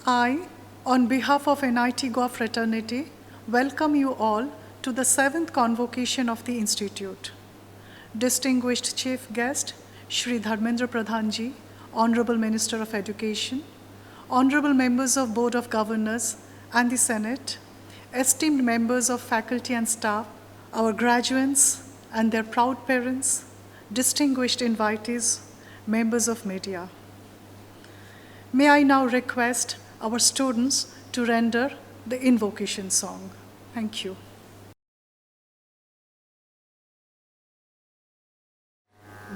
I, on behalf of NIT Goa fraternity, welcome you all to the 7th convocation of the Institute. Distinguished Chief Guest, Shri Dharmendra Pradhan Ji, Honorable Minister of Education, Honorable Members of Board of Governors and the Senate, esteemed members of faculty and staff, our graduates and their proud parents, distinguished invitees, members of media. May I now request our students to render the invocation song. Thank you.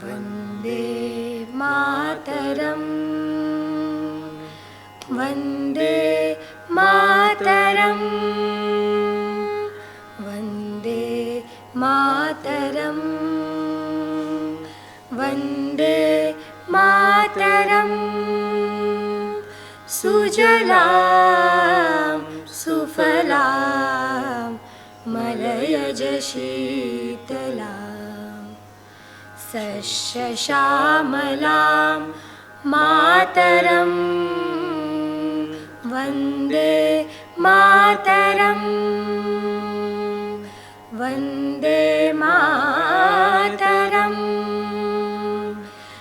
Vande Mataram, Vande Mataram, Vande Mataram, Vande Mataram, Sujalam Sufalam Malayaj Sheetalam Sashashamalam Mataram Vande Mataram Vande Mataram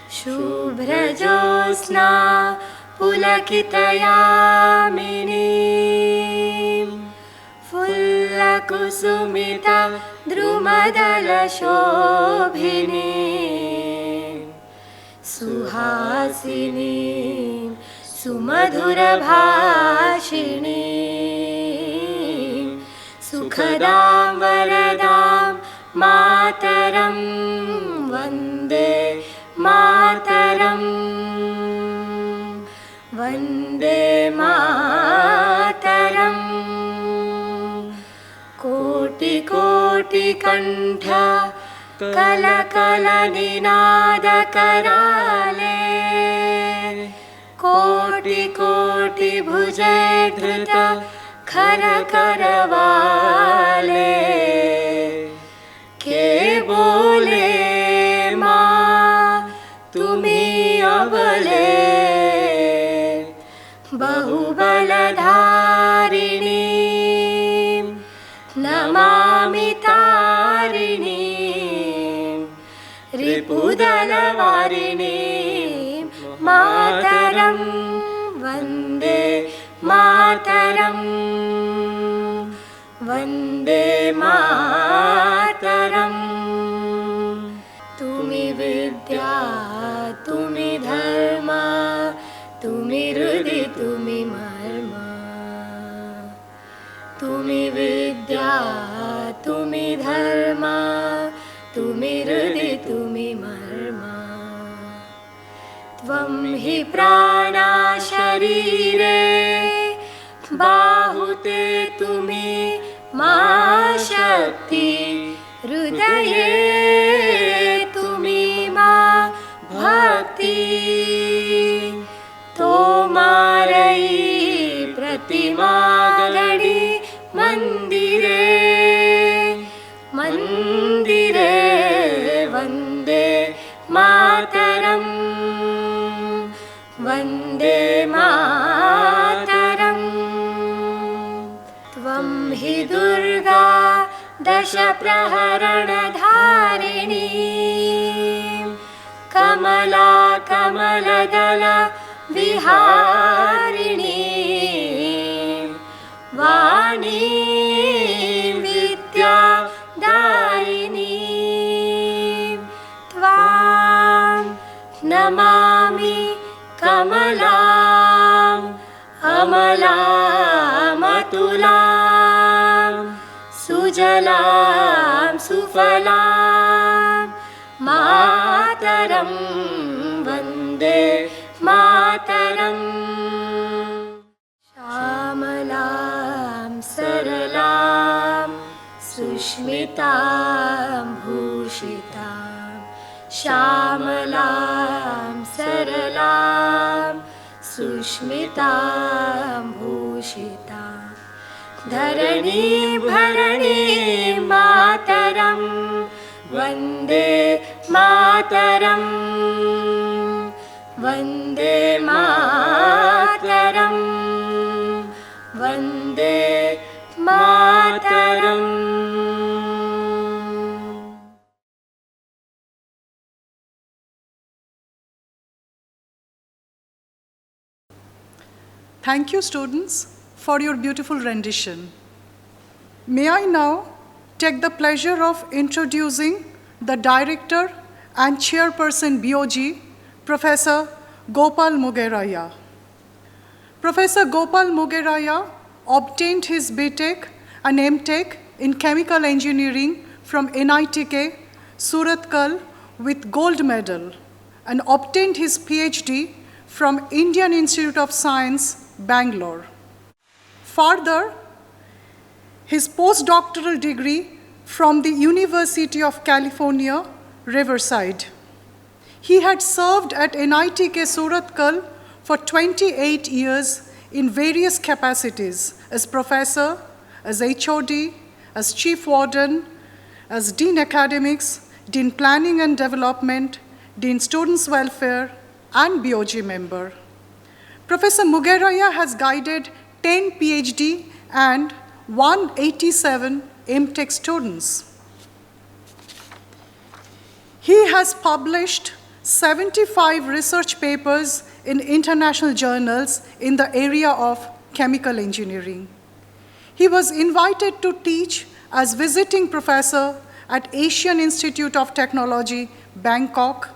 Shubhrajosna Pulakitayamini Fullakusumita Drumadala Shobhini Suhasini Sumadhura Bhashini Sukhadam Varadam Mataram Vande Mataram Vande Mataram Koti Koti Kantha Kala Kala Ninada Karale Koti Koti Bhujay Dhrita Khara Karavale Ke bole Ma Tumi abale Bahubaladharini Namami Tarini Ripudalavarini Mataram Vande Mataram Vande Mataram Tumi Vidya Tumi Dharma Tumi Rudi, Tumi Marma Tumi Vidya, Tumi Dharma Tumi Rudi, Tumi Marma Tvam hi prana sharire Bahute Tumi ma shakti Hrudaye Tumi ma bhakti Tomarai Pratima Gadi Mandire Mandire Vande Mataram Vande Mataram Tvam hi Durga Dasha Praharana Dharini Kamala Kamala Dala Viharini Vani Vidya Darini Tvam Namami Kamalam Amalam Atulam Sujalam Sufalam Mataram Vande Mataram Shamalam Saralam Sushmitam Bhushitam Shamalam Saralam Sushmitam Bhushitam Dharani Bharani Mataram Vande Mataram Vande Mataram Vande Mataram. Thank you, students, for your beautiful rendition. May I now take the pleasure of introducing the Director and Chairperson BOG, Professor Gopal Mugeraya. Professor Gopal Mugeraya obtained his BTech and MTech in Chemical Engineering from NITK, Surathkal with gold medal, and obtained his PhD from Indian Institute of Science, Bangalore. Further, his postdoctoral degree from the University of California, Riverside. He had served at NITK Surathkal for 28 years in various capacities as professor, as HOD, as chief warden, as dean academics, dean planning and development, dean students welfare, and BOG member. Professor Mugeraya has guided 10 PhD and 187 MTech students. He has published 75 research papers in international journals in the area of chemical engineering. He was invited to teach as visiting professor at Asian Institute of Technology, Bangkok,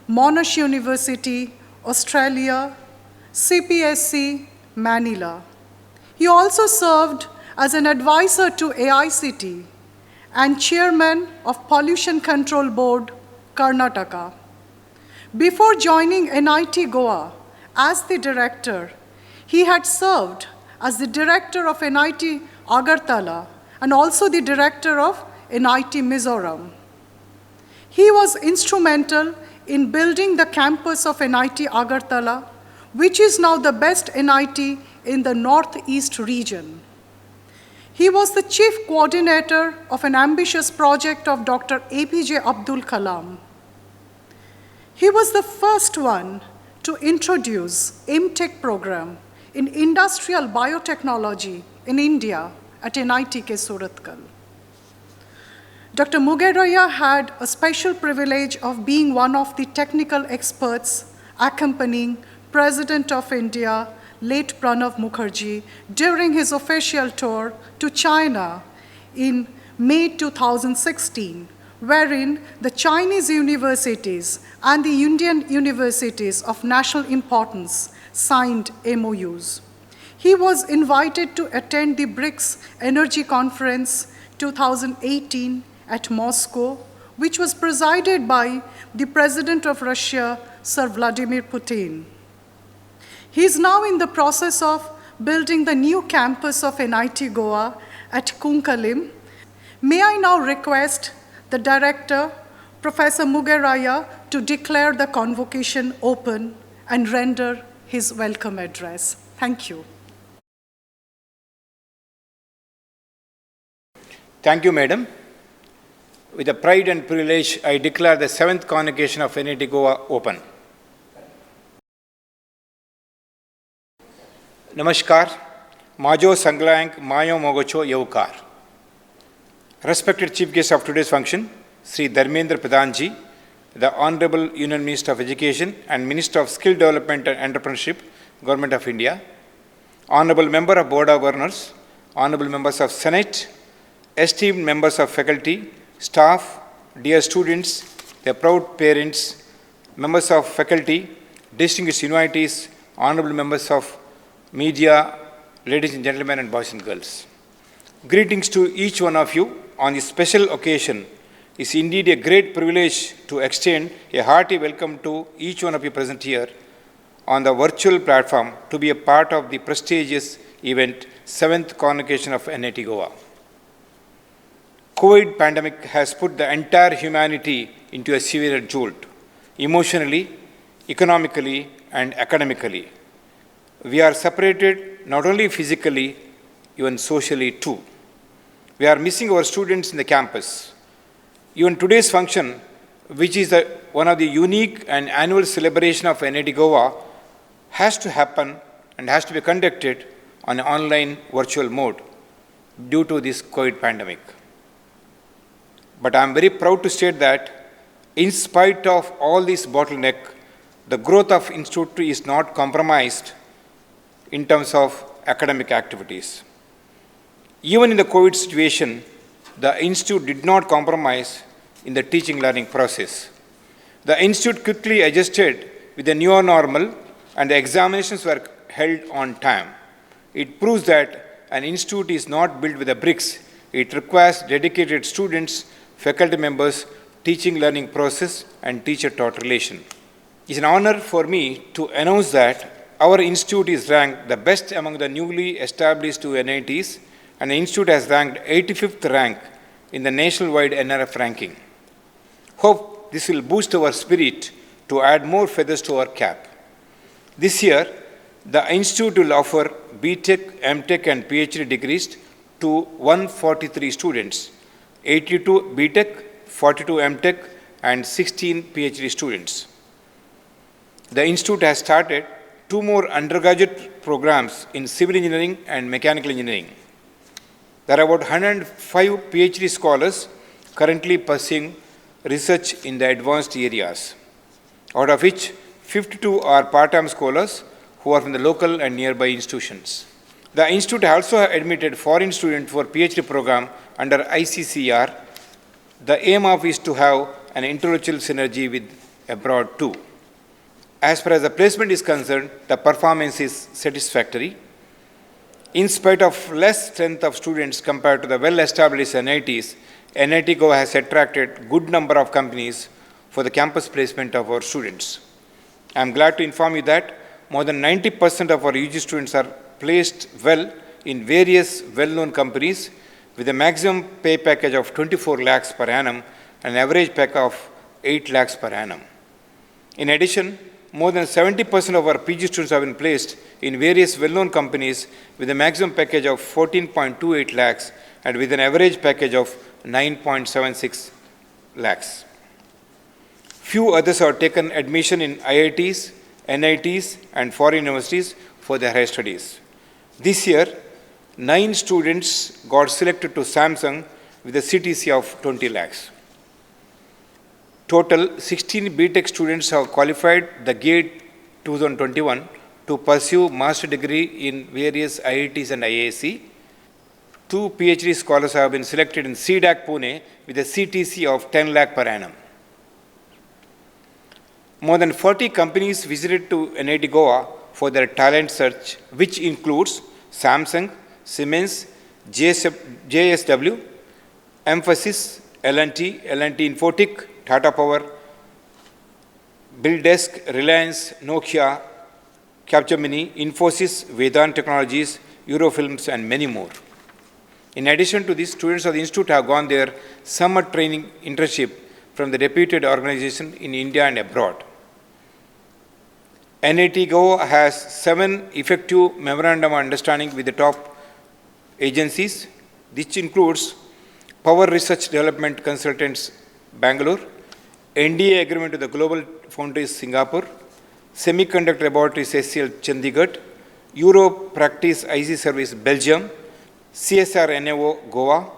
Monash University, Australia, CPSC, Manila. He also served as an advisor to AICT and chairman of Pollution Control Board, Karnataka. Before joining NIT Goa as the director, he had served as the director of NIT Agartala and also the director of NIT Mizoram. He was instrumental in building the campus of NIT Agartala, which is now the best NIT in the Northeast region. He was the chief coordinator of an ambitious project of Dr. APJ Abdul Kalam. He was the first one to introduce MTech program in industrial biotechnology in India at NITK Surathkal. Dr. Mugeraya had a special privilege of being one of the technical experts accompanying President of India, late Pranav Mukherjee, during his official tour to China in May 2016, wherein the Chinese universities and the Indian universities of national importance signed MOUs. He was invited to attend the BRICS Energy Conference 2018 at Moscow, which was presided by the President of Russia, Sir Vladimir Putin. He is now in the process of building the new campus of NIT Goa at Kunkalim. May I now request the director, Professor Mugeraya, to declare the convocation open and render his welcome address. Thank you. Thank you, Madam. With the pride and privilege, I declare the 7th convocation of NIT Goa open. Namaskar, Majo Sanglank Mayo Mogocho Yevkar. Respected Chief Guest of today's function, Sri Dharmendra Pradhanji, the Honorable Union Minister of Education and Minister of Skill Development and Entrepreneurship, Government of India, Honorable Member of Board of Governors, Honorable Members of Senate, esteemed members of faculty, staff, dear students, their proud parents, members of faculty, distinguished invitees, honorable members of media, ladies and gentlemen and boys and girls. Greetings to each one of you on this special occasion. It's indeed a great privilege to extend a hearty welcome to each one of you present here on the virtual platform to be a part of the prestigious event, 7th convocation of NIT Goa. COVID pandemic has put the entire humanity into a severe jolt, emotionally, economically, and academically. We are separated not only physically, even socially too. We are missing our students in the campus. Even today's function, which is one of the unique and annual celebration of NIT Goa, has to happen and has to be conducted on an online virtual mode due to this COVID pandemic. But I am very proud to state that in spite of all this bottleneck, the growth of Institute is not compromised in terms of academic activities. Even in the COVID situation, the Institute did not compromise in the teaching learning process. The Institute quickly adjusted with the new normal and the examinations were held on time. It proves that an institute is not built with the bricks. It requires dedicated students, faculty members, teaching learning process and teacher-taught relation. It's an honor for me to announce that our institute is ranked the best among the newly established two NITs, and the institute has ranked 85th rank in the nationwide NRF ranking. Hope this will boost our spirit to add more feathers to our cap. This year, the institute will offer BTech, MTech and PhD degrees to 143 students, 82 BTech, 42 MTech and 16 PhD students. The institute has started 2 more undergraduate programs in civil engineering and mechanical engineering. There are about 105 PhD scholars currently pursuing research in the advanced areas, out of which 52 are part-time scholars who are from the local and nearby institutions. The institute also admitted foreign students for PhD program under ICCR. The aim of is to have an intellectual synergy with abroad too. As far as the placement is concerned, the performance is satisfactory. In spite of less strength of students compared to the well-established NITs, NIT Goa has attracted good number of companies for the campus placement of our students. I am glad to inform you that more than 90% of our UG students are placed well in various well-known companies with a maximum pay package of 24 lakhs per annum and an average pack of 8 lakhs per annum. In addition, more than 70% of our PG students have been placed in various well-known companies with a maximum package of 14.28 lakhs and with an average package of 9.76 lakhs. Few others have taken admission in IITs, NITs and foreign universities for their higher studies. This year, 9 students got selected to Samsung with a CTC of 20 lakhs. Total 16 BTech students have qualified the GATE 2021 to pursue master degree in various IITs and IISc. 2 PhD scholars have been selected in CDAC Pune with a CTC of 10 lakh per annum. More than 40 companies visited to NIT Goa for their talent search, which includes Samsung, Siemens, JSW, Emphasis, L&T Infotech, Tata Power, BillDesk, Reliance, Nokia, Capgemini, Infosys, Vedant Technologies, Eurofilms, and many more. In addition to this, students of the institute have gone their summer training internship from the reputed organization in India and abroad. NIT Goa has 7 effective memorandum of understanding with the top agencies. This includes Power Research Development Consultants, Bangalore, NDA agreement with the Global Foundries, Singapore, Semiconductor Laboratories, SCL, Chandigarh, Euro Practice IC Service, Belgium, CSR NAO, Goa,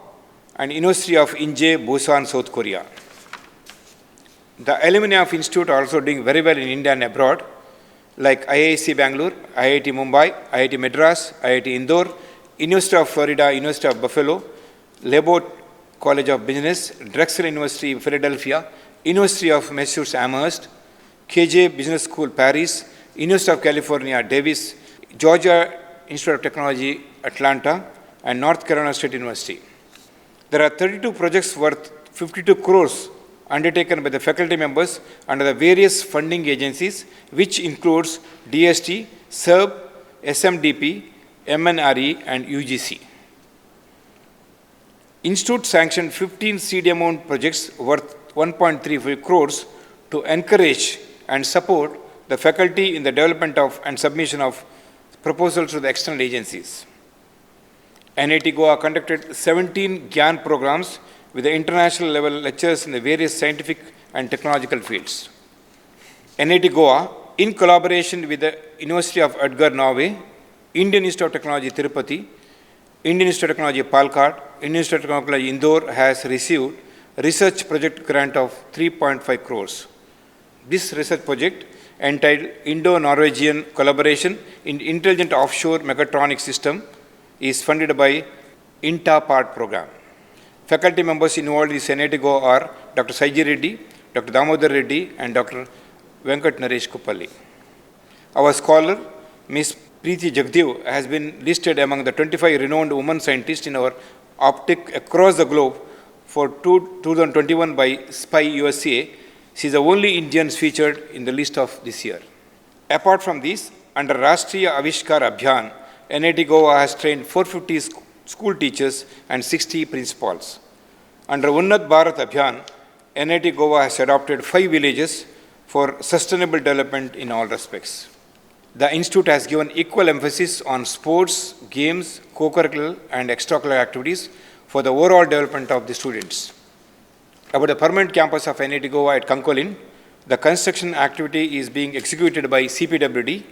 and University of Inje, Busan, South Korea. The alumni of Institute are also doing very well in India and abroad, like IISc Bangalore, IIT Mumbai, IIT Madras, IIT Indore, University of Florida, University of Buffalo, Lebo College of Business, Drexel University, Philadelphia, University of Massachusetts Amherst, KJ Business School, Paris, University of California, Davis, Georgia Institute of Technology, Atlanta, and North Carolina State University. There are 32 projects worth 52 crores undertaken by the faculty members under the various funding agencies, which includes DST, SERB, SMDP, MNRE, and UGC. Institute sanctioned 15 seed amount projects worth 1.35 crores to encourage and support the faculty in the development of and submission of proposals to the external agencies. NIT Goa conducted 17 GYAN programs with the international level lecturers in the various scientific and technological fields. NIT Goa, in collaboration with the University of Edgar, Norway, Indian Institute of Technology Tirupati, Indian Institute of Technology Palkad, Indian Institute of Technology Indore has received a research project grant of 3.5 crores. This research project, entitled Indo-Norwegian Collaboration in Intelligent Offshore Mechatronics System, is funded by INTA-PART program. Faculty members involved in this NIT Goa are Dr. Saiji Reddy, Dr. Damodar Reddy, and Dr. Venkat Naresh Kuppalli. Our scholar, Ms. Preeti Jagdev, has been listed among the 25 renowned women scientists in our optic across the globe for 2021 by SPY USA. She is the only Indian featured in the list of this year. Apart from this, under Rashtriya Avishkar Abhiyan, NIT Goa has trained 450 school teachers and 60 principals. Under Unnat Bharat Abhiyan, NIT Goa has adopted 5 villages for sustainable development in all respects. The institute has given equal emphasis on sports, games, co-curricular and extracurricular activities for the overall development of the students. About the permanent campus of NIT Goa at Kankolin, the construction activity is being executed by CPWD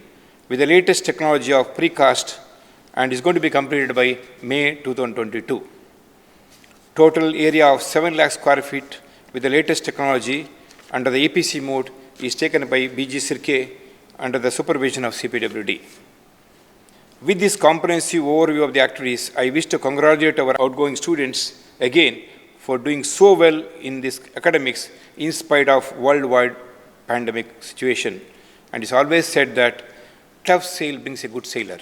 with the latest technology of precast and is going to be completed by May 2022. Total area of 7 lakh square feet with the latest technology under the APC mode is taken by BG Sirke under the supervision of CPWD. With this comprehensive overview of the activities, I wish to congratulate our outgoing students again for doing so well in this academics in spite of worldwide pandemic situation. And it's always said that tough sail brings a good sailor.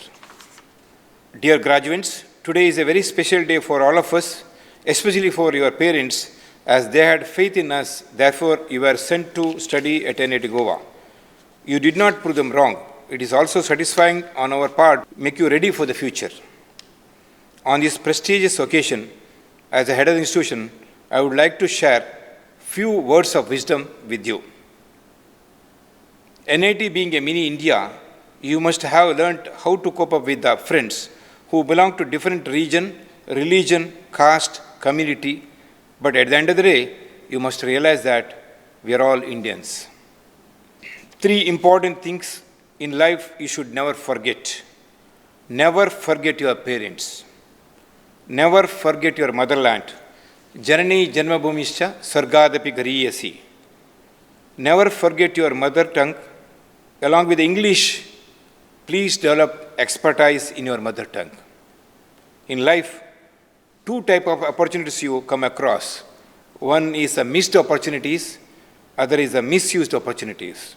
Dear graduates, today is a very special day for all of us, especially for your parents, as they had faith in us. Therefore, you were sent to study at NIT Goa. You did not prove them wrong. It is also satisfying on our part to make you ready for the future. On this prestigious occasion, as the head of the institution, I would like to share few words of wisdom with you. NIT being a mini India, you must have learnt how to cope up with the friends who belong to different region, religion, caste, community. But at the end of the day, you must realize that we are all Indians. 3 important things in life you should never forget. Never forget your parents. Never forget your motherland. Janani Janmabhumischa Sargadapi Gariyasi. Never forget your mother tongue. Along with English, please develop expertise in your mother tongue. In life, 2 types of opportunities you come across. One is the missed opportunities, other is the misused opportunities.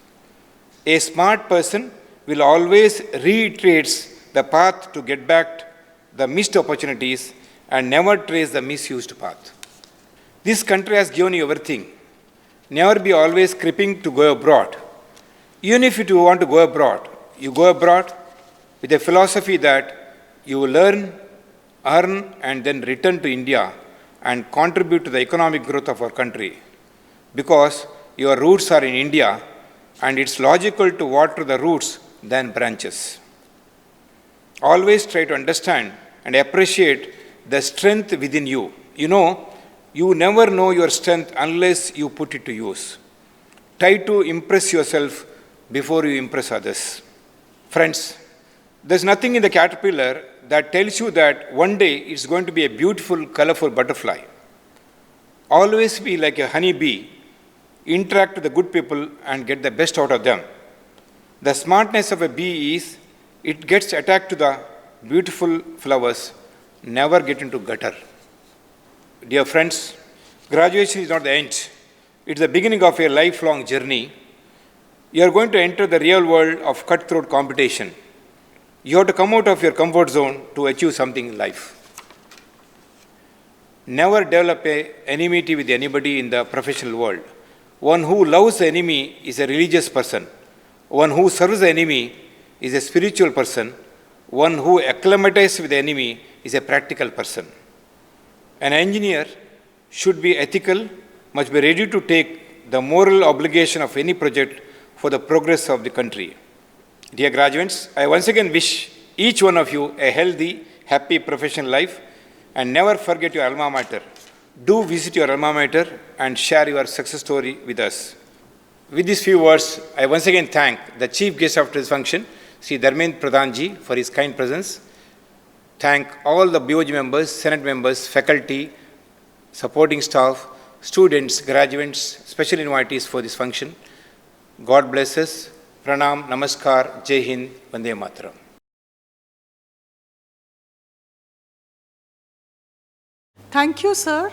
A smart person will always retrace the path to get back the missed opportunities and never trace the misused path. This country has given you everything. Never be always creeping to go abroad. Even if you want to go abroad, you go abroad with a philosophy that you will learn, earn, and then return to India and contribute to the economic growth of our country. Because your roots are in India, and it's logical to water the roots than branches. Always try to understand and appreciate the strength within you. You know, you never know your strength unless you put it to use. Try to impress yourself before you impress others. Friends, there's nothing in the caterpillar that tells you that one day it's going to be a beautiful, colorful butterfly. Always be like a honey bee. Interact with the good people and get the best out of them. The smartness of a bee is it gets attacked to the beautiful flowers, never get into gutter. Dear friends, graduation is not the end. It's the beginning of a lifelong journey. You are going to enter the real world of cutthroat competition. You have to come out of your comfort zone to achieve something in life. Never develop an enmity with anybody in the professional world. One who loves the enemy is a religious person. One who serves the enemy is a spiritual person. One who acclimatizes with the enemy is a practical person. An engineer should be ethical, must be ready to take the moral obligation of any project for the progress of the country. Dear graduates, I once again wish each one of you a healthy, happy professional life, and never forget your alma mater. Do visit your alma mater and share your success story with us. With these few words, I once again thank the chief guest of this function, Sri Dharmendra Pradhan Ji for his kind presence. Thank all the BOG members, Senate members, faculty, supporting staff, students, graduates, special invitees for this function. God bless us. Pranam, Namaskar, Jai Hind, Vande Mataram. Thank you, sir,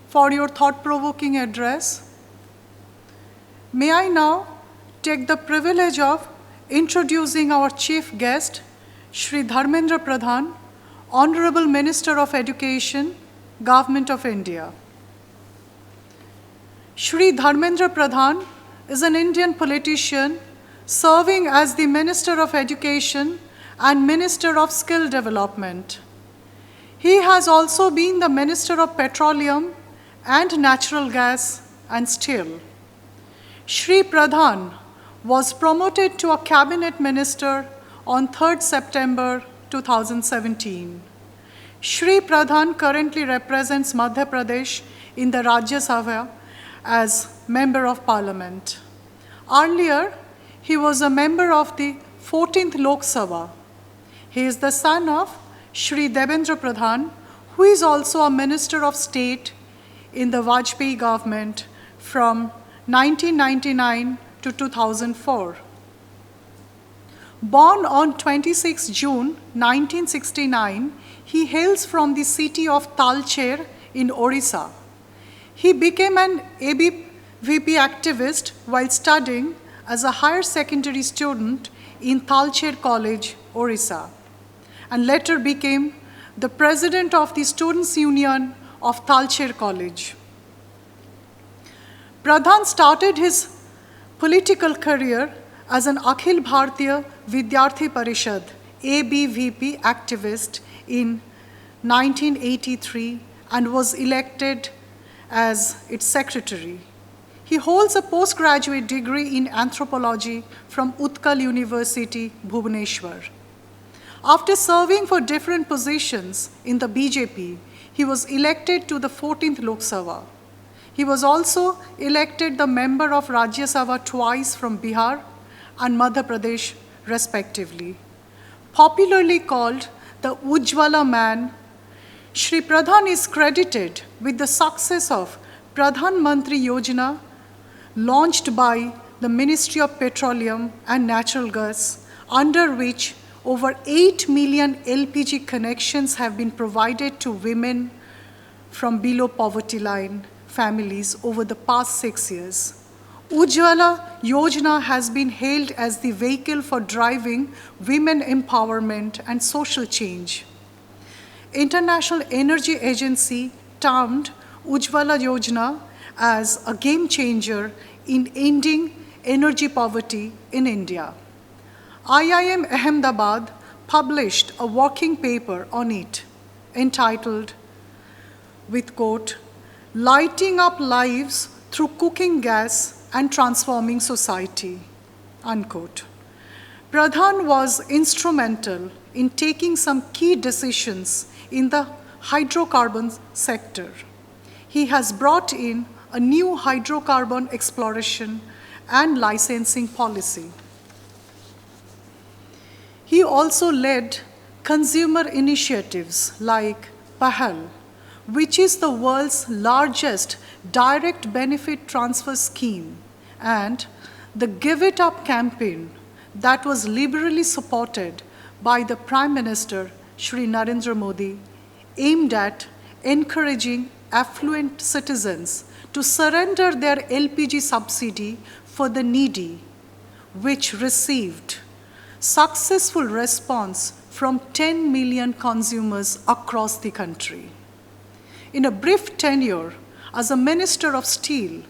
for your thought-provoking address. May I now take the privilege of introducing our chief guest, Shri Dharmendra Pradhan, Honorable Minister of Education, Government of India. Shri Dharmendra Pradhan is an Indian politician serving as the Minister of Education and Minister of Skill Development. He has also been the Minister of Petroleum and Natural Gas and Steel. Shri Pradhan was promoted to a cabinet minister on 3rd September 2017. Shri Pradhan currently represents Madhya Pradesh in the Rajya Sabha as Member of Parliament. Earlier, he was a member of the 14th Lok Sabha. He is the son of Shri Devendra Pradhan, who is also a Minister of State in the Vajpayee government from 1999 to 2004. Born on 26 June 1969, he hails from the city of Talcher in Orissa. He became an ABVP activist while studying as a higher secondary student in Talcher College, Orissa, and later became the president of the Students' Union of Talcher College. Pradhan started his political career as an Akhil Bharatiya Vidyarthi Parishad ABVP activist in 1983 and was elected as its secretary. He holds a postgraduate degree in anthropology from Utkal University, Bhubaneswar. After serving for different positions in the BJP, he was elected to the 14th Lok Sabha. He was also elected the member of Rajya Sabha twice from Bihar and Madhya Pradesh, respectively. Popularly called the Ujjwala man, Shri Pradhan is credited with the success of Pradhan Mantri Yojana, launched by the Ministry of Petroleum and Natural Gas, under which over 8 million LPG connections have been provided to women from below poverty line families over the past 6 years. Ujjwala Yojana has been hailed as the vehicle for driving women empowerment and social change. International Energy Agency termed Ujjwala Yojana as a game changer in ending energy poverty in India. IIM Ahmedabad published a working paper on it entitled, with quote, "Lighting Up Lives Through Cooking Gas and Transforming Society," unquote. Pradhan was instrumental in taking some key decisions in the hydrocarbon sector. He has brought in a new hydrocarbon exploration and licensing policy. He also led consumer initiatives like PAHAL, which is the world's largest direct benefit transfer scheme, and the Give It Up campaign that was liberally supported by the Prime Minister, Shri Narendra Modi, aimed at encouraging affluent citizens to surrender their LPG subsidy for the needy, which received successful response from 10 million consumers across the country. In a brief tenure as a Minister of Steel,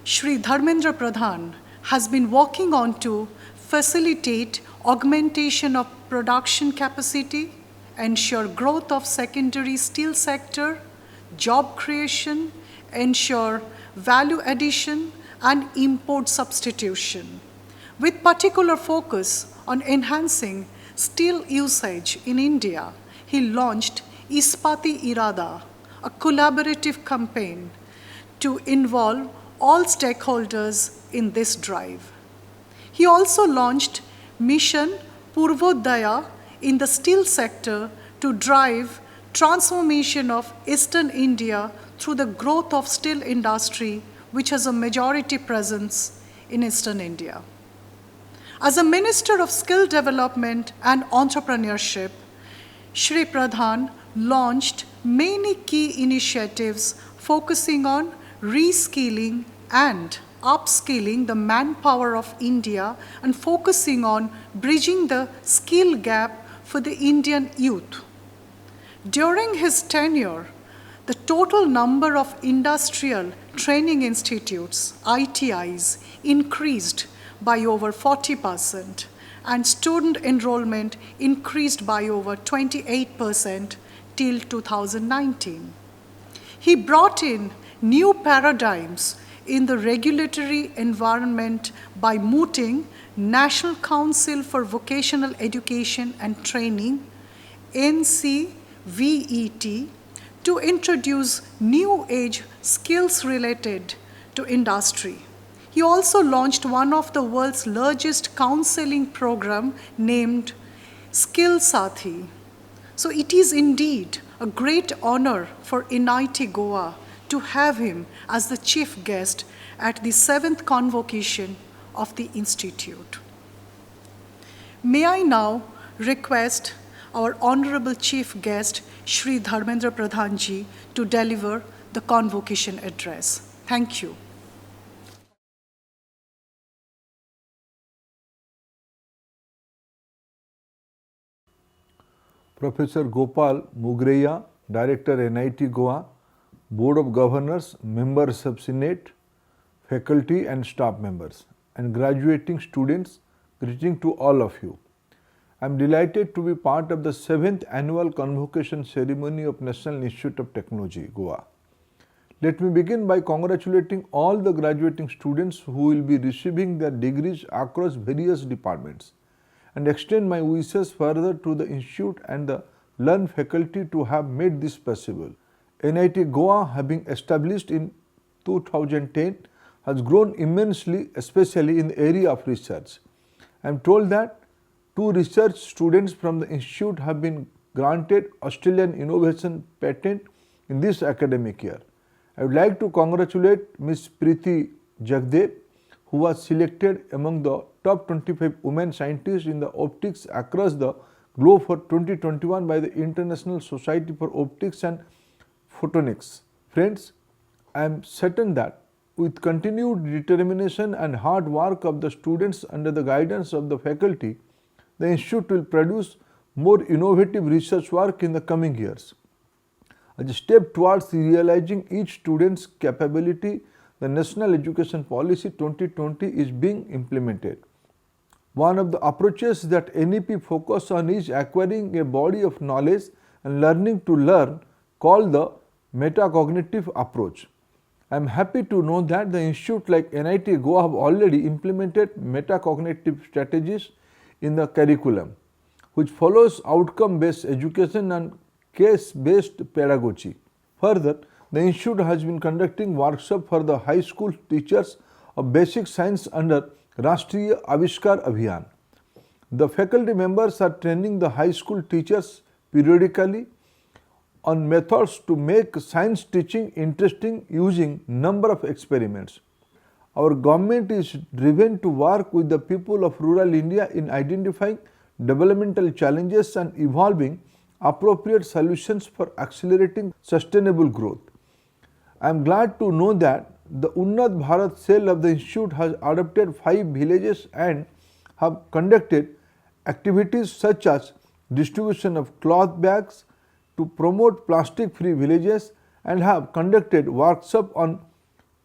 Shri Dharmendra Pradhan has been working on to facilitate augmentation of production capacity, ensure growth of secondary steel sector, job creation, ensure value addition, and import substitution, with particular focus on enhancing steel usage in India. He launched Ispati Irada, a collaborative campaign to involve all stakeholders in this drive. He also launched Mission Purvodaya in the steel sector to drive transformation of Eastern India through the growth of steel industry, which has a majority presence in Eastern India. As a Minister of Skill Development and Entrepreneurship, Shri Pradhan launched many key initiatives focusing on reskilling and upskilling the manpower of India and focusing on bridging the skill gap for the Indian youth. During his tenure, the total number of industrial training institutes, ITIs, increased by over 40%, and student enrollment increased by over 28% till 2019. He brought in new paradigms in the regulatory environment by mooting National Council for Vocational Education and Training, NCVET, to introduce new age skills related to industry. He also launched one of the world's largest counseling program named Skill Sathi. So it is indeed a great honor for NIT Goa to have him as the chief guest at the 7th convocation of the Institute. May I now request our honorable chief guest, Shri Dharmendra Pradhan ji, to deliver the convocation address. Thank you. Professor Gopal Mugreya, Director NIT Goa, Board of Governors, members of Senate, faculty and staff members, and graduating students, greeting to all of you. I am delighted to be part of the 7th annual convocation ceremony of National Institute of Technology, Goa. Let me begin by congratulating all the graduating students who will be receiving their degrees across various departments, and extend my wishes further to the Institute and the learned faculty to have made this possible. NIT Goa, having established in 2010, has grown immensely, especially in the area of research. I am told that 2 research students from the Institute have been granted Australian Innovation Patent in this academic year. I would like to congratulate Ms. Preeti Jagdev, who was selected among the top 25 women scientists in the optics across the globe for 2021 by the International Society for Optics and Photonics. Friends, I am certain that with continued determination and hard work of the students under the guidance of the faculty, the Institute will produce more innovative research work in the coming years. As a step towards realizing each student's capability, the National Education Policy 2020 is being implemented. One of the approaches that NEP focuses on is acquiring a body of knowledge and learning to learn, called the metacognitive approach. I am happy to know that the Institute like NIT Goa have already implemented metacognitive strategies in the curriculum, which follows outcome-based education and case-based pedagogy. Further, the Institute has been conducting workshops for the high school teachers of basic science under Rashtriya Avishkar Abhiyan. The faculty members are training the high school teachers periodically on methods to make science teaching interesting using number of experiments. Our government is driven to work with the people of rural India in identifying developmental challenges and evolving appropriate solutions for accelerating sustainable growth. I am glad to know that the Unnat Bharat cell of the Institute has adopted 5 villages and have conducted activities such as distribution of cloth bags to promote plastic-free villages and have conducted workshops on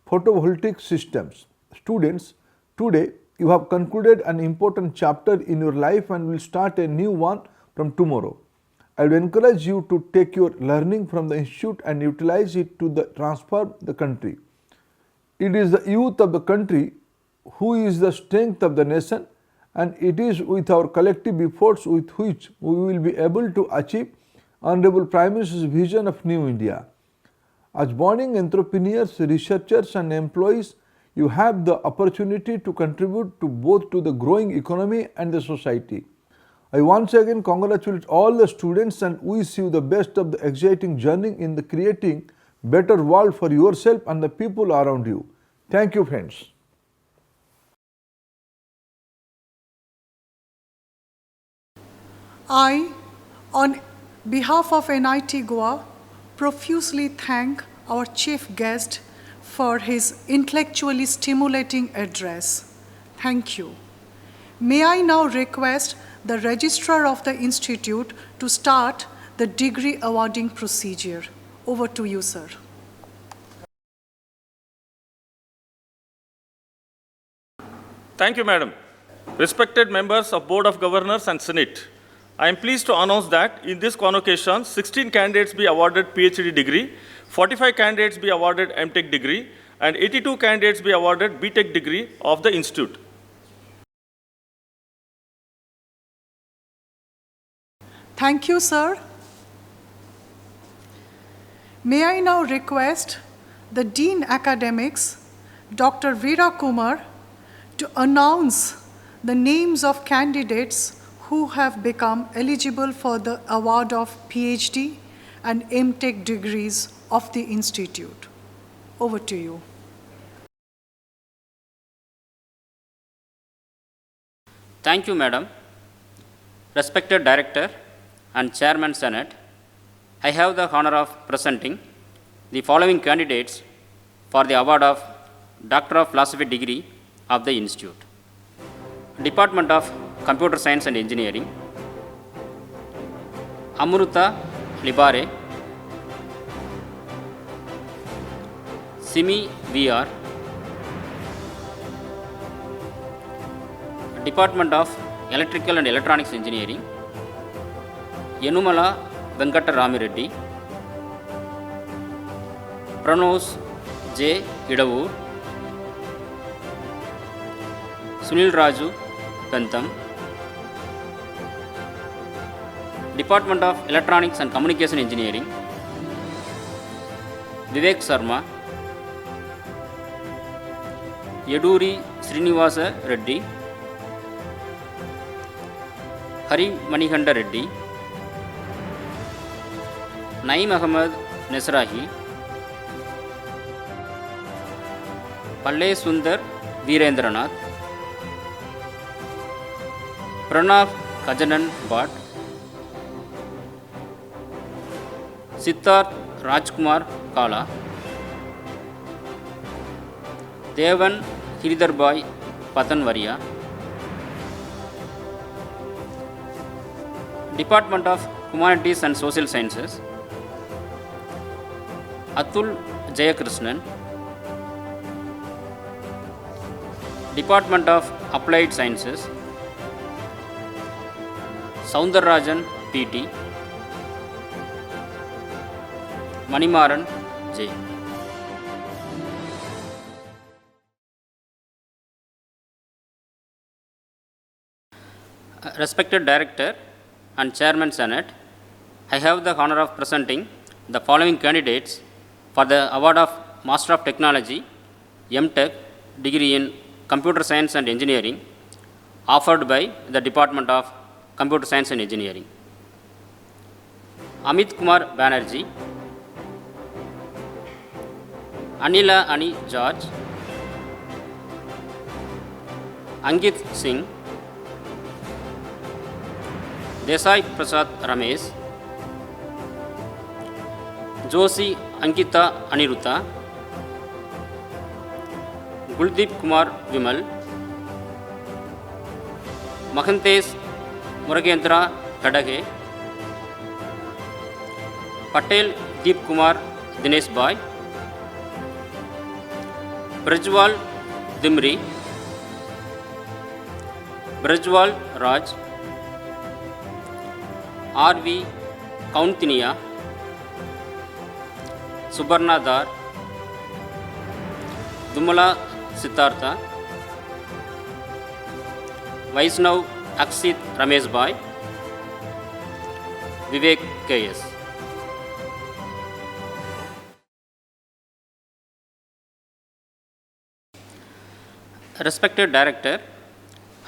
photovoltaic systems. Students, today you have concluded an important chapter in your life and will start a new one from tomorrow. I would encourage you to take your learning from the Institute and utilize it to transform the country. It is the youth of the country who is the strength of the nation, and it is with our collective efforts with which we will be able to achieve Honorable Prime Minister's vision of New India. As budding entrepreneurs, researchers and employees, you have the opportunity to contribute to both to the growing economy and the society. I once again congratulate all the students and wish you the best of the exciting journey in the creating better world for yourself and the people around you. Thank you, friends. I, on behalf of NIT Goa, profusely thank our chief guest for his intellectually stimulating address. Thank you. May I now request the registrar of the institute to start the degree awarding procedure. Over to you, sir. Thank you, Madam. Respected members of Board of Governors and Senate, I am pleased to announce that in this convocation, 16 candidates be awarded PhD degree, 45 candidates be awarded MTech degree, and 82 candidates be awarded BTech degree of the institute. Thank you, sir. May I now request the Dean Academics, Dr. Veera Kumar, to announce the names of candidates who have become eligible for the award of PhD and MTech degrees of the institute. Over to you. Thank you, Madam. Respected Director and Chairman Senate, I have the honor of presenting the following candidates for the award of Doctor of Philosophy degree of the Institute. Department of Computer Science and Engineering, Amruta Libare, Simi VR, Department of Electrical and Electronics Engineering, Yenumala Venkata Ramireddy, Pranos J. Idavur, Sunil Raju Pentham, Department of Electronics and Communication Engineering, Vivek Sharma, Yeduri Srinivasa Reddy, Hari Manihanda Reddy, Naeem Ahmed Nesrahi, Palle Sundar Veerendranath, Pranav Kajanan Bhatt, Siddharth Rajkumar Kala, Devan Hiridarbhai Patanvaria, Department of Humanities and Social Sciences, Atul Jayakrishnan, Department of Applied Sciences, Soundararajan PT, Manimaran J. Respected Director and Chairman Senate, I have the honor of presenting the following candidates for the award of Master of Technology, MTech degree in Computer Science and Engineering, offered by the Department of Computer Science and Engineering. Amit Kumar Banerjee, Anila Ani George, Angit Singh, Desai Prasad Ramesh, Joshi Ankita Aniruddha, Guldeep Kumar Vimal, Mahantesh Muragendra Kadage, Patel Deep Kumar Dinesh Bhai, Brajwal Dimri, Brajwal Raj, R.V. Kauntinia, Subarna Dar, Dumala Siddhartha, Vaishnav Akshit Ramesh Bhai, Vivek K.S. Respected Director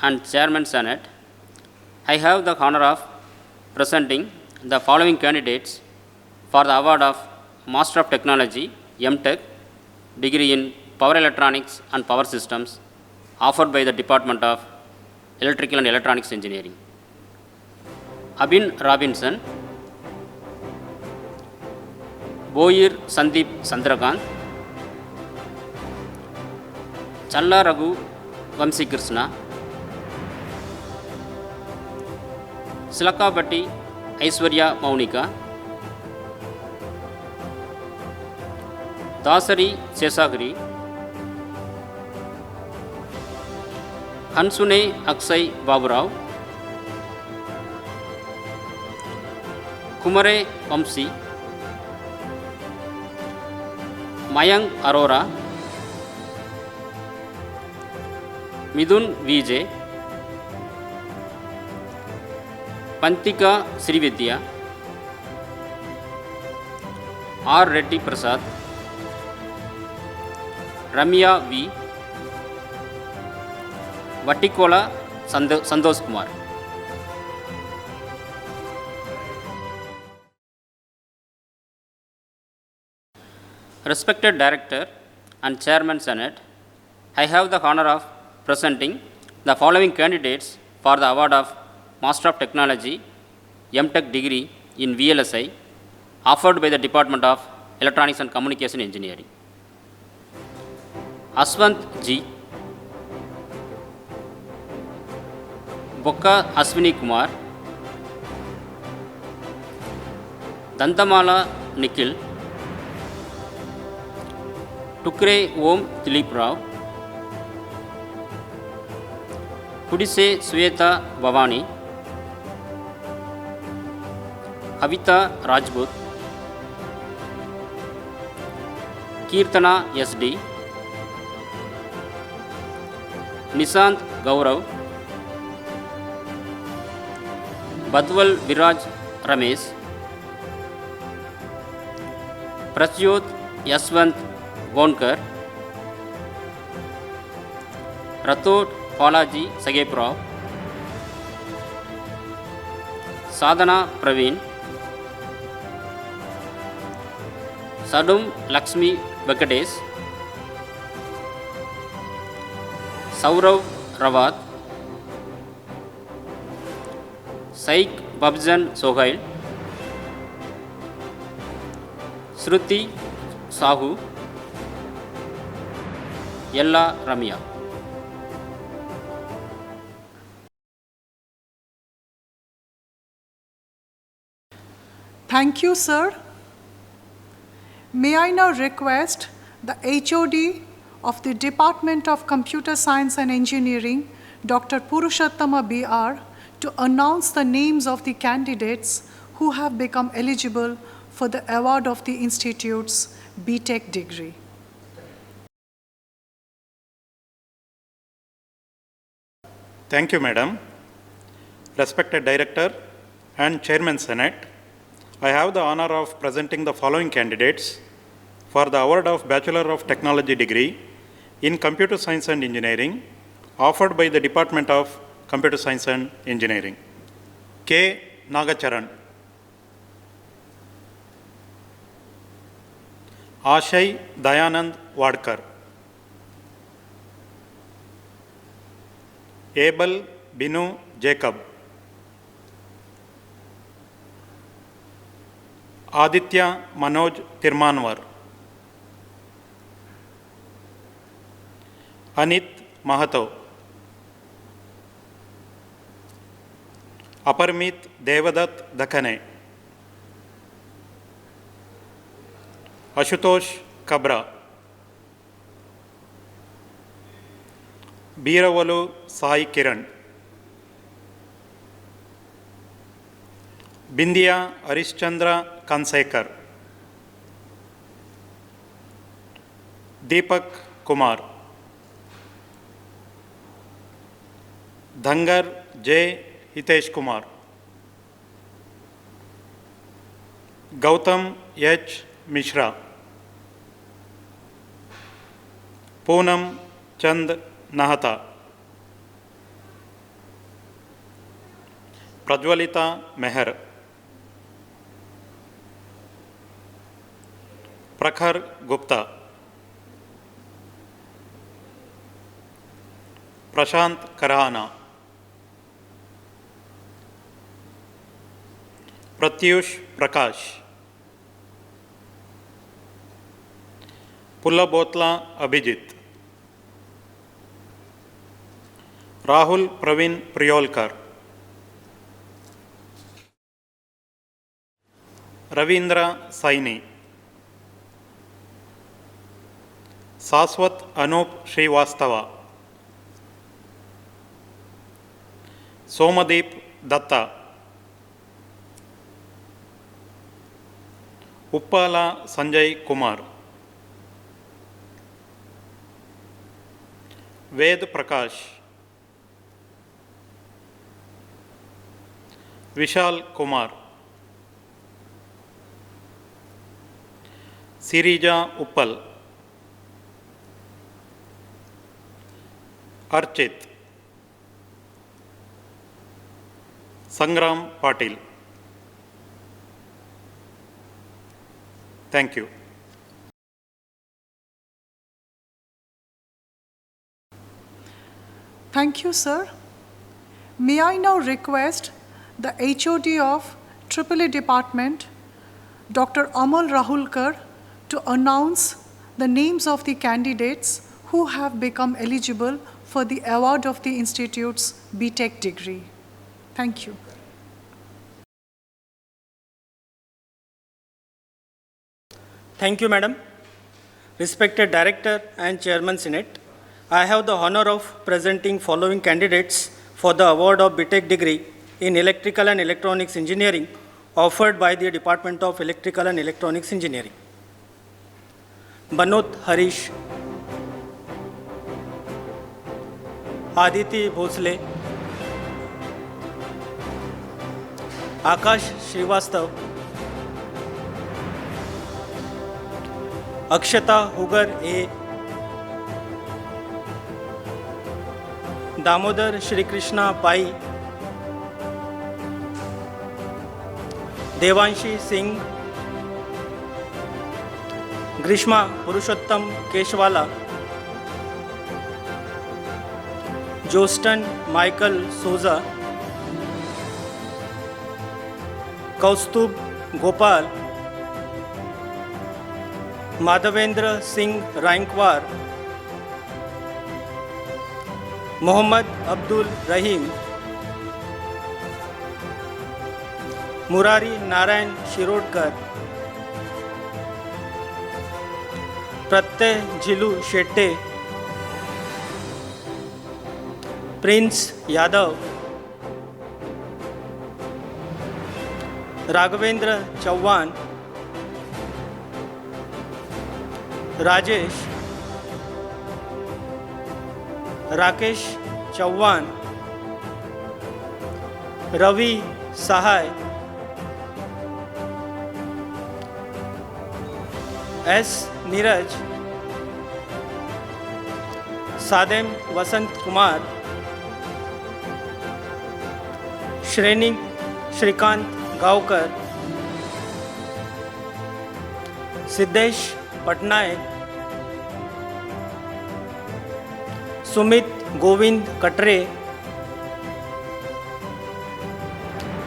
and Chairman Senate, I have the honor of presenting the following candidates for the award of Master of Technology, M.Tech, degree in Power Electronics and Power Systems, offered by the Department of Electrical and Electronics Engineering. Abin Robinson, Boyer Sandeep Sandrakant, Challa Raghu Vamsi Krishna, Silakabatti Aishwarya Maunika, Dasari Sesagiri, Hansune Akshay Baburao, Kumare Vamsi, Mayank Arora, Midun Vijay, Pantika Srividya, R. Reddy Prasad, Ramya V, Vatikola Santosh Kumar. Respected Director and Chairman Senate, I have the honor of presenting the following candidates for the award of Master of Technology, M.Tech degree in VLSI, offered by the Department of Electronics and Communication Engineering. Aswant G, Bokka Aswini Kumar, Dantamala Nikhil, Tukre Om Dilip Rao, Kudise Sweta Bhavani, Havita Rajput, Kirtana SD, Nishant Gaurav, Badwal Viraj Ramesh, Pratyot Yaswant Gonkar, Rathod Balaji Sageprao, Sadhana Praveen, Sadum Lakshmi Venkatesh, Saurav Rawat, Saik Babjan Sohail, Shruti Sahu, Yella Ramya. Thank you, sir. May I now request the HOD of the Department of Computer Science and Engineering, Dr. Purushottama B.R., to announce the names of the candidates who have become eligible for the award of the Institute's B.Tech degree. Thank you, Madam. Respected Director and Chairman Senate, I have the honor of presenting the following candidates for the award of Bachelor of Technology degree in Computer Science and Engineering, offered by the Department of Computer Science and Engineering. K. Nagacharan, Ashay Dayanand Wadkar, Abel Binu Jacob, Aditya Manoj Tirmanwar, Anit Mahato, Aparmit Devadat Dakhane, Ashutosh Kabra, Biravalu Sai Kiran, Bindia Arishchandra Kansekar, Deepak Kumar, Dhangar J. Hitesh Kumar, Gautam H. Mishra, Poonam Chand Nahata, Prajwalita Meher, Prakhar Gupta, Prashant Karhana, Pratyush Prakash, Pullabotla Abhijit, Rahul Praveen Priyolkar, Ravindra Saini, Saswat Anup Srivastava, Somadeep Datta, Uppala Sanjay Kumar, Ved Prakash, Vishal Kumar, Sirija Uppal, Archit, Sangram Patil. Thank you. Thank you, sir. May I now request the HOD of AAA Department, Dr. Amal Rahulkar, to announce the names of the candidates who have become eligible for the award of the Institute's BTech degree. Thank you. Thank you, Madam. Respected Director and Chairman Senate, I have the honor of presenting following candidates for the award of BTech degree in Electrical and Electronics Engineering offered by the Department of Electrical and Electronics Engineering. Banot Harish, Aditi Bhosle, Akash Srivastav, Akshata Hugar A, Damodar Shri Krishna Pai, Devanshi Singh, Grishma Purushottam Keshwala, Joston Michael Souza, Kaustubh Gopal, Madhavendra Singh Raikwar, Mohammad Abdul Rahim, Murari Narayan Shirodkar, Pratyay Jilu Shetty, Prince Yadav, Raghavendra Chauhan, Rajesh, Rakesh Chauhan, Ravi Sahai, S. Niraj, Sadem Vasant Kumar, Shrenik Shrikant Gaokar, Siddesh Patnaik, Sumit Govind Katre,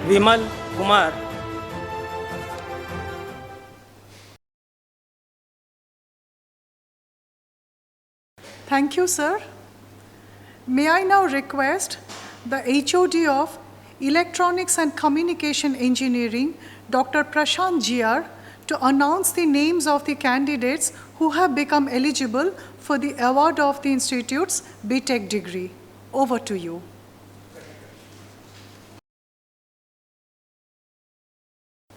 Vimal Kumar, Thank you, sir. May I now request the HOD of Electronics and Communication Engineering, Dr. Prashant GR, to announce the names of the candidates who have become eligible for the award of the Institute's BTech degree. Over to you.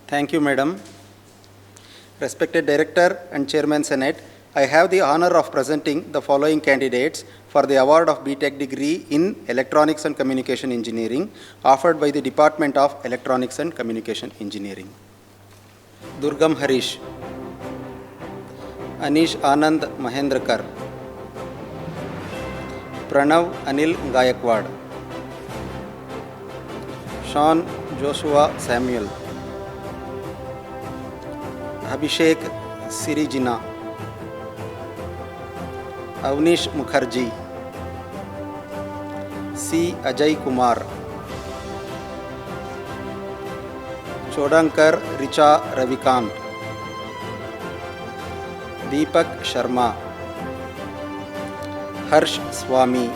Thank you, Madam. Respected Director and Chairman Senate, I have the honor of presenting the following candidates for the award of BTech degree in Electronics and Communication Engineering offered by the Department of Electronics and Communication Engineering. Durgam Harish, Anish Anand Mahendrakar, Pranav Anil Gayakwad, Sean Joshua Samuel, Abhishek Sirijina, Avnish Mukherjee, C. Ajay Kumar, Chodankar Richa Ravikant, Deepak Sharma, Harsh Swami,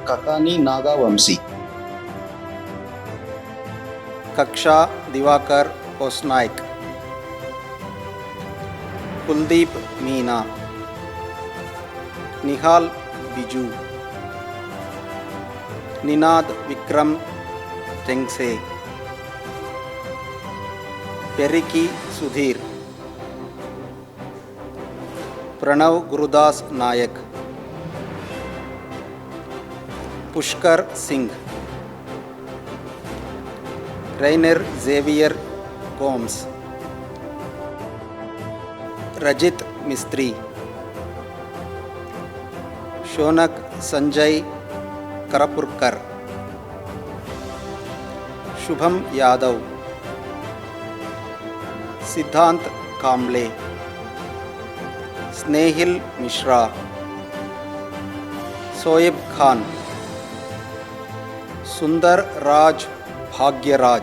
Kakani Naga Vamsi, Kaksha Divakar Osnaik, Kuldeep Meena, Nihal Biju, Ninad Vikram Tengse, Periki Sudhir, Pranav Gurudas Nayak, Pushkar Singh, Rainer Xavier Gomes, Rajit Mistry, Shonak Sanjay Karapurkar, Shubham Yadav, Siddhant Kamble, Snehil Mishra, Soeb Khan, Sundar Raj Bhagyaraj,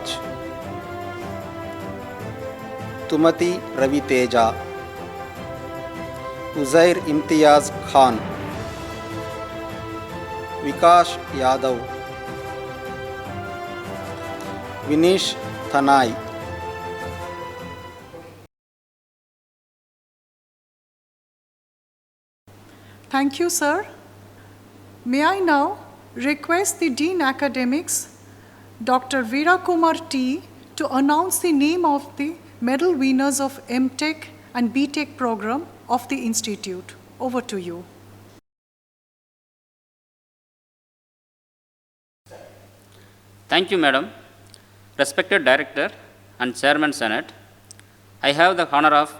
Tumati Ravi Teja, Uzair Imtiaz Khan, Vikash Yadav, Vinish Thanai. Thank you, sir. May I now request the Dean Academics, Dr. Veera Kumar T, to announce the name of the medal winners of MTech and BTech program of the Institute. Over to you. Thank you, Madam. Respected Director and Chairman Senate, I have the honor of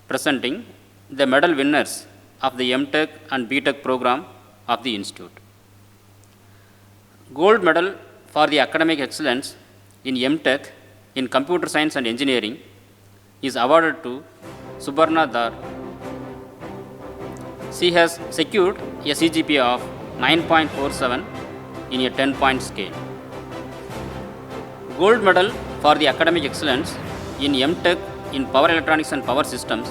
presenting the medal winners of the MTech and BTech program of the Institute. Gold medal for the academic excellence in MTech in Computer Science and Engineering is awarded to Subarna Dar. She has secured a CGPA of 9.47 in a 10-point scale. Gold medal for the academic excellence in MTech in Power Electronics and Power Systems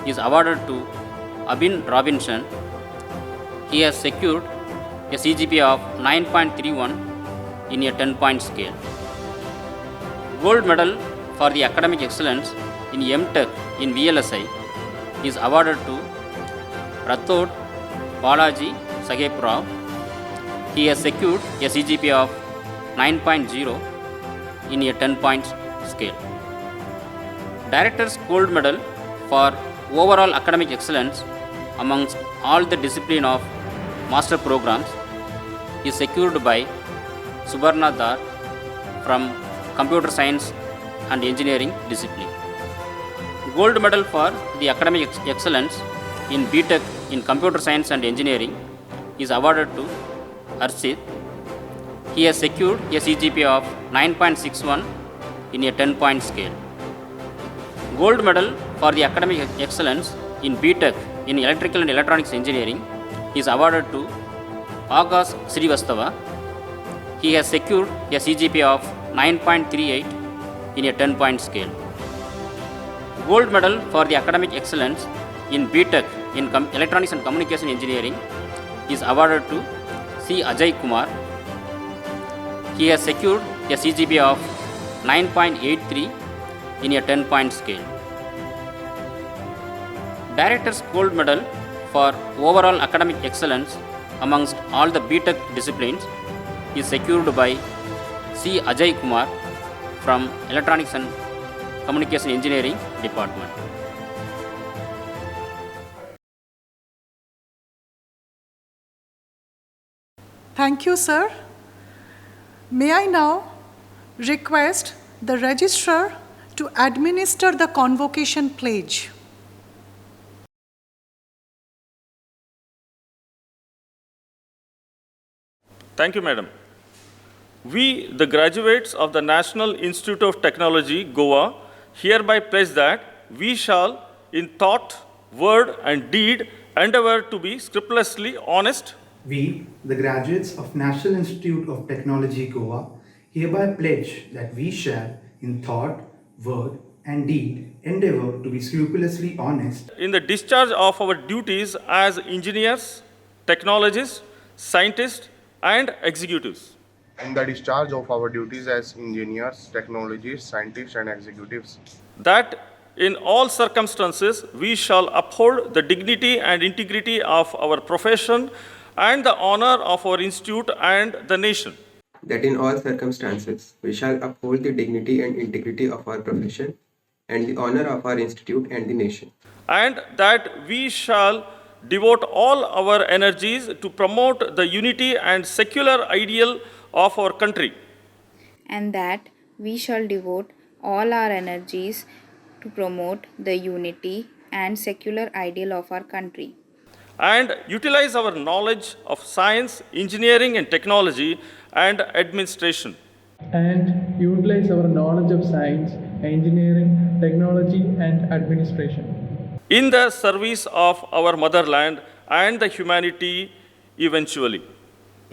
is awarded to Abin Robinson. He has secured a CGPA of 9.31 in a 10-point scale. Gold medal for the academic excellence in MTech in VLSI is awarded to Rathod Balaji Saheb Rao. He has secured a CGPA of 9.0 in a 10-point scale. Director's Gold Medal for overall academic excellence amongst all the discipline of master programs is secured by Subarna Dar from Computer Science and Engineering discipline. Gold Medal for the academic excellence in BTech in Computer Science and Engineering is awarded to Arshit. He has secured a CGPA of 9.61 in a 10-point scale. Gold Medal for the academic excellence in BTech in Electrical and Electronics Engineering is awarded to Agas Srivastava. He has secured a CGPA of 9.38 in a 10-point scale. Gold Medal for the academic excellence in BTech in Electronics and Communication Engineering is awarded to C. Ajay Kumar. He has secured a CGPA of 9.83 in a 10-point scale. Director's Gold Medal for overall academic excellence amongst all the BTech disciplines is secured by C. Ajay Kumar from Electronics and Communication Engineering Department. Thank you, sir. May I now request the registrar to administer the convocation pledge. Thank you, Madam. We, the graduates of the National Institute of Technology, Goa, hereby pledge that we shall, in thought, word, and deed, endeavor to be scrupulously honest. We, the graduates of National Institute of Technology, Goa, hereby pledge that we shall, in thought, word, and deed, endeavor to be scrupulously honest In the discharge of our duties as engineers, technologists, scientists, and executives. in the discharge of our duties as engineers, technologists, scientists, and executives, That in all circumstances we shall uphold the dignity and integrity of our profession and the honor of our institute and the nation. that in all circumstances we shall uphold the dignity and integrity of our profession and the honor of our institute and the nation. And that we shall devote all our energies to promote the unity and secular ideal of our country. And that we shall devote all our energies to promote the unity and secular ideal of our country. And utilize our knowledge of science, engineering, and technology and administration. And utilize our knowledge of science, engineering, technology, and administration In the service of our motherland and the humanity eventually.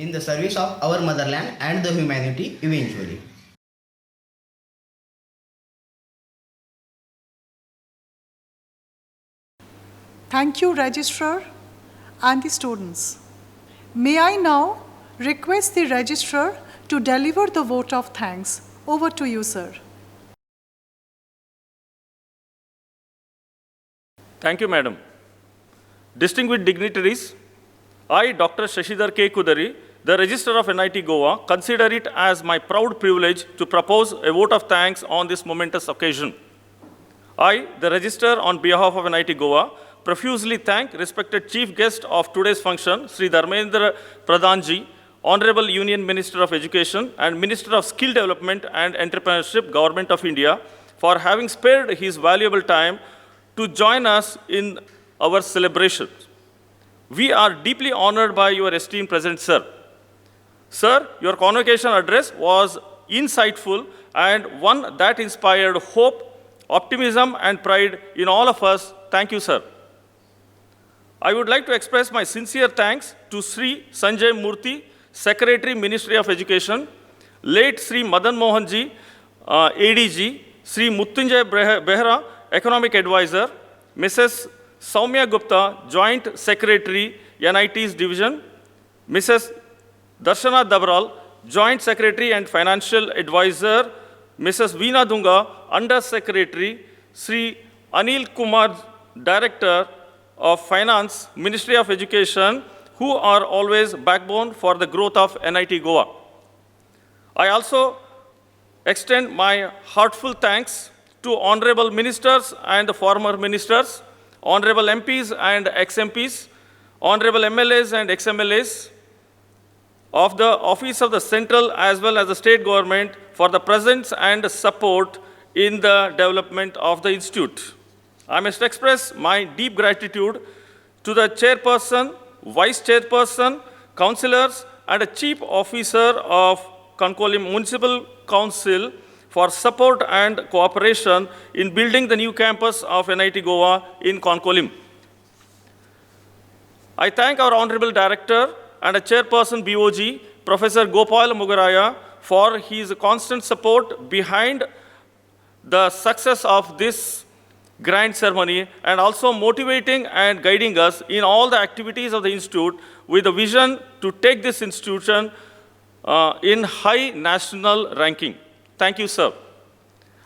in the service of our motherland and the humanity eventually. Thank you, Registrar and the students. May I now request the Registrar to deliver the vote of thanks. Over to you, sir. Thank you, Madam. Distinguished dignitaries, I, Dr. Shashidhar K. Kudari, the Registrar of NIT Goa, consider it as my proud privilege to propose a vote of thanks on this momentous occasion. I, the Registrar, on behalf of NIT Goa, profusely thank respected chief guest of today's function, Sri Dharmendra Pradhan Ji, Honorable Union Minister of Education and Minister of Skill Development and Entrepreneurship, Government of India, for having spared his valuable time to join us in our celebrations. We are deeply honored by your esteemed presence, sir. Sir, your convocation address was insightful and one that inspired hope, optimism, and pride in all of us. Thank you, sir. I would like to express my sincere thanks to Sri Sanjay Murthy, Secretary, Ministry of Education, late Sri Madan Mohanji, ADG, Sri Muttunjay Behra, Economic Advisor, Mrs. Soumya Gupta, Joint Secretary, NIT's Division, Mrs. Darshana Dabral, Joint Secretary and Financial Advisor, Mrs. Veena Dunga, Under Secretary, Sri Anil Kumar, Director of Finance, Ministry of Education, who are always backbone for the growth of NIT Goa. I also extend my heartfelt thanks to honorable ministers and former ministers, honorable MPs and ex-MPs, honorable MLAs and ex-MLAs of the Office of the Central as well as the State Government for the presence and support in the development of the Institute. I must express my deep gratitude to the Chairperson, Vice Chairperson, Councillors, and a Chief Officer of Konkolim Municipal Council for support and cooperation in building the new campus of NIT Goa in Konkolim. I thank our Honorable Director and a Chairperson BOG, Professor Gopal Mugaraya, for his constant support behind the success of this grand ceremony and also motivating and guiding us in all the activities of the Institute with a vision to take this institution in high national ranking. Thank you, sir.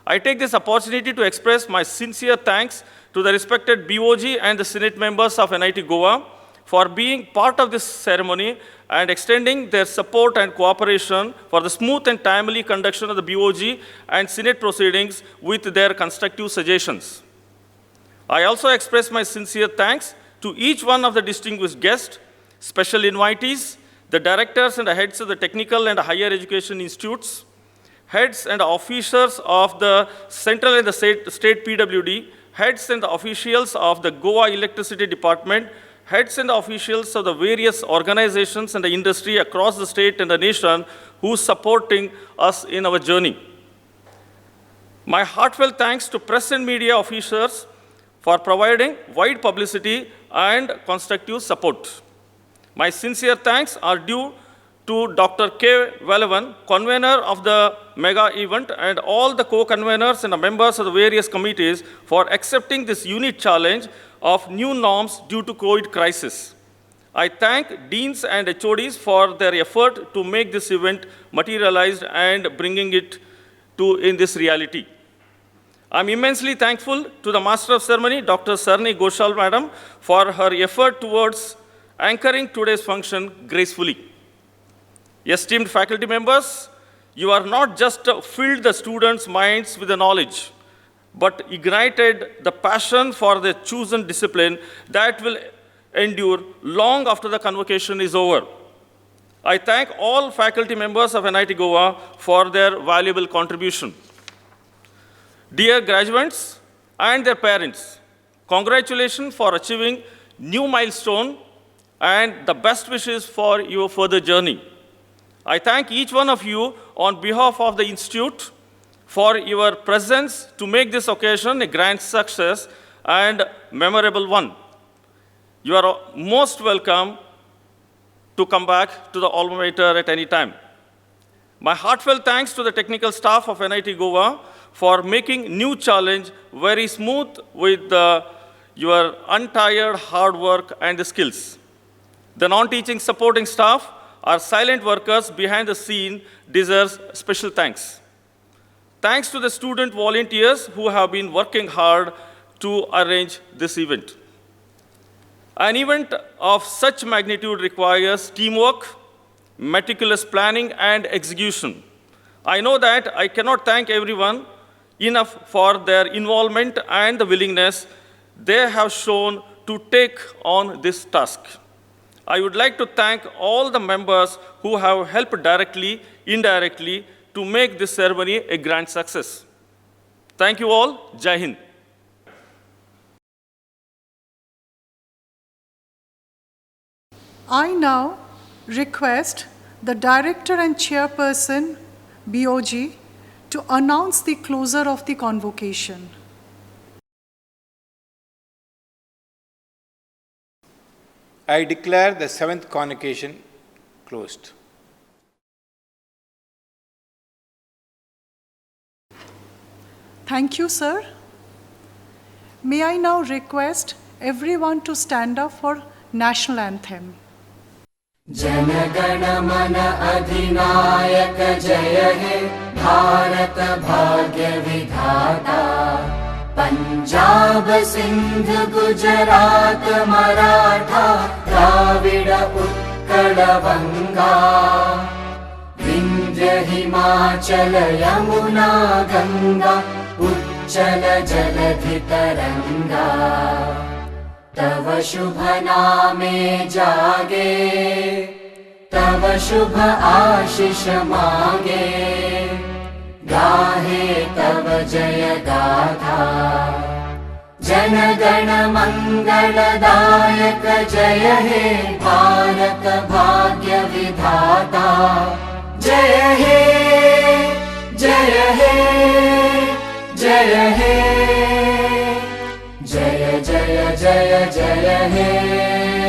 I take this opportunity to express my sincere thanks to the respected BOG and the Senate members of NIT Goa for being part of this ceremony and extending their support and cooperation for the smooth and timely conduction of the BOG and Senate proceedings with their constructive suggestions. I also express my sincere thanks to each one of the distinguished guests, special invitees, the directors and the heads of the technical and higher education institutes, heads and officers of the central and the state PWD, heads and the officials of the Goa Electricity Department, heads and officials of the various organizations and the industry across the state and the nation who are supporting us in our journey. My heartfelt thanks to press and media officers for providing wide publicity and constructive support. My sincere thanks are due to Dr. K. Velavan, convener of the mega event, and all the co-conveners and the members of the various committees for accepting this unique challenge of new norms due to COVID crisis. I thank deans and HODs for their effort to make this event materialized and bringing it to in this reality. I'm immensely thankful to the Master of Ceremony, Dr. Sarni Ghoshal Madam, for her effort towards anchoring today's function gracefully. Esteemed faculty members, you are not just filled the students' minds with the knowledge, but ignited the passion for the chosen discipline that will endure long after the convocation is over. I thank all faculty members of NIT Goa for their valuable contribution. Dear graduates and their parents, congratulations for achieving new milestone and the best wishes for your further journey. I thank each one of you on behalf of the Institute for your presence to make this occasion a grand success and memorable one. You are most welcome to come back to the alma mater at any time. My heartfelt thanks to the technical staff of NIT Goa for making new challenge very smooth with your untired hard work and the skills. The non-teaching supporting staff, our silent workers behind the scene, deserves special thanks. Thanks to the student volunteers who have been working hard to arrange this event. An event of such magnitude requires teamwork, meticulous planning, and execution. I know that I cannot thank everyone enough for their involvement and the willingness they have shown to take on this task. I would like to thank all the members who have helped directly, indirectly, to make this ceremony a grand success. Thank you all. Jai Hind. I now request the Director and Chairperson, BOG, to announce the closure of the convocation. I declare the 7th convocation closed. Thank you, sir. May I now request everyone to stand up for national anthem. जनगण मन अधिनायक जय हे भारत भाग्य विधाता पंजाब सिंध गुजरात मराठा द्राविड उत्कल बंगा विंध्य हिमाचल यमुना गंगा उच्चल जलधि तरंगा तव शुभ नामे जागे तव शुभ आशीष मांगे गाहे तव जय गाथा जन गण मंगलदायक जय हे भारत भाग्य विधाता जय हे जय हे जय हे जय जय जय जय हे